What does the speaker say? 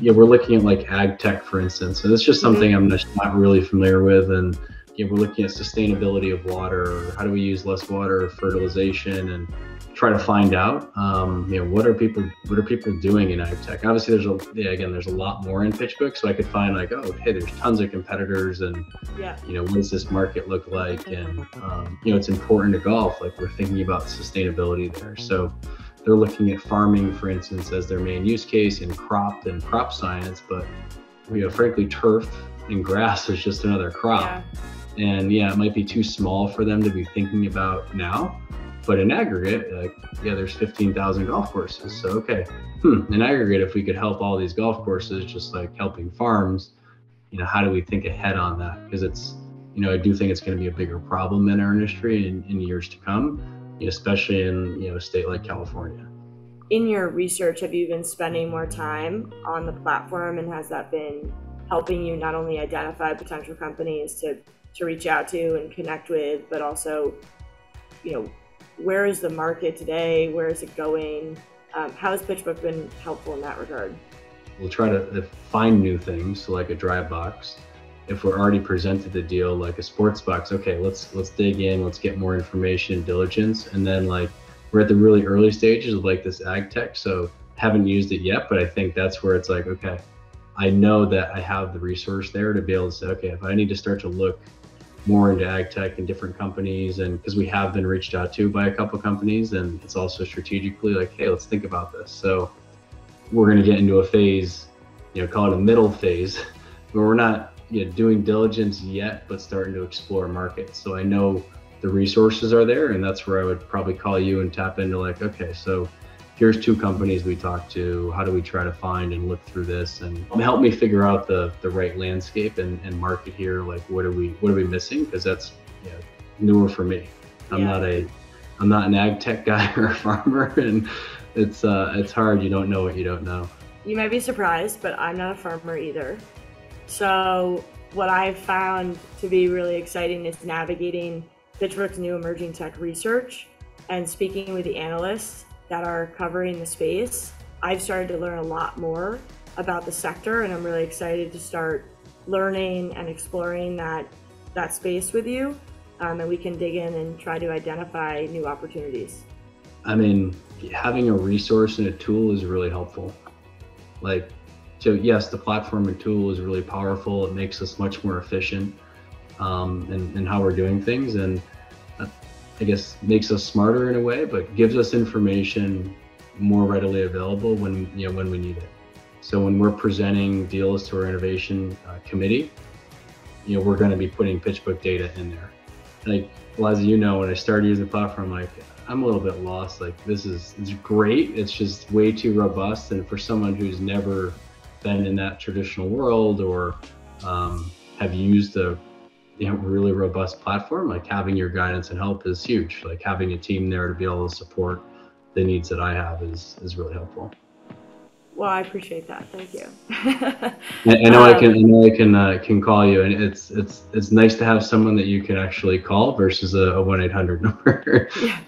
yeah, we're looking at like ag tech, for instance, and it's just something I'm just not really familiar with. And we're looking at sustainability of water. How do we use less water, fertilization, and try to find out, what are people doing in ag tech? Obviously, there's a lot more in PitchBook, so I could find like, oh, hey, there's tons of competitors, and Yeah. what does this market look like? And it's important to golf. Like we're thinking about sustainability there. So they're looking at farming, for instance, as their main use case, and crop science. But frankly, turf and grass is just another crop. Yeah. And yeah, it might be too small for them to be thinking about now. But in aggregate, there's 15,000 golf courses. So, okay, in aggregate, if we could help all these golf courses, just like helping farms, how do we think ahead on that? Because it's, I do think it's going to be a bigger problem in our industry in years to come, especially in, a state like California. In your research, have you been spending more time on the platform, and has that been helping you not only identify potential companies to reach out to and connect with, but also, where is the market today? Where is it going? How has PitchBook been helpful in that regard? We'll try to find new things, so like a drive box. If we're already presented the deal like a sports box, okay, let's dig in, let's get more information, diligence, and then like we're at the really early stages of like this ag tech, so haven't used it yet, but I think that's where it's like, okay, I know that I have the resource there to be able to say, okay, if I need to start to look more into ag tech and different companies, and because we have been reached out to by a couple companies, and it's also strategically like, hey, let's think about this. So we're going to get into a phase, call it a middle phase, where we're not doing diligence yet, but starting to explore markets. So I know the resources are there, and that's where I would probably call you and tap into like, okay, so here's 2 companies we talked to. How do we try to find and look through this and help me figure out the right landscape and market here? Like, what are we missing? Because that's newer for me. I'm not an ag tech guy or a farmer, and it's hard. You don't know what you don't know. You might be surprised, but I'm not a farmer either. So what I've found to be really exciting is navigating PitchBook's new emerging tech research and speaking with the analysts that are covering the space. I've started to learn a lot more about the sector, and I'm really excited to start learning and exploring that space with you, and we can dig in and try to identify new opportunities. I mean, having a resource and a tool is really helpful. Like, so yes, the platform and tool is really powerful. It makes us much more efficient in how we're doing things, and I guess makes us smarter in a way, but gives us information more readily available when we need it. So when we're presenting deals to our innovation committee, we're going to be putting PitchBook data in there. Like, Liza, when I started using the platform, like, I'm a little bit lost. Like, it's great. It's just way too robust, and for someone who's never been in that traditional world or have used a really robust platform, like having your guidance and help is huge. Like having a team there to be able to support the needs that I have is really helpful. Well, I appreciate that. Thank you. I know I can call you, and it's nice to have someone that you can actually call versus a 1-800 number. Yeah,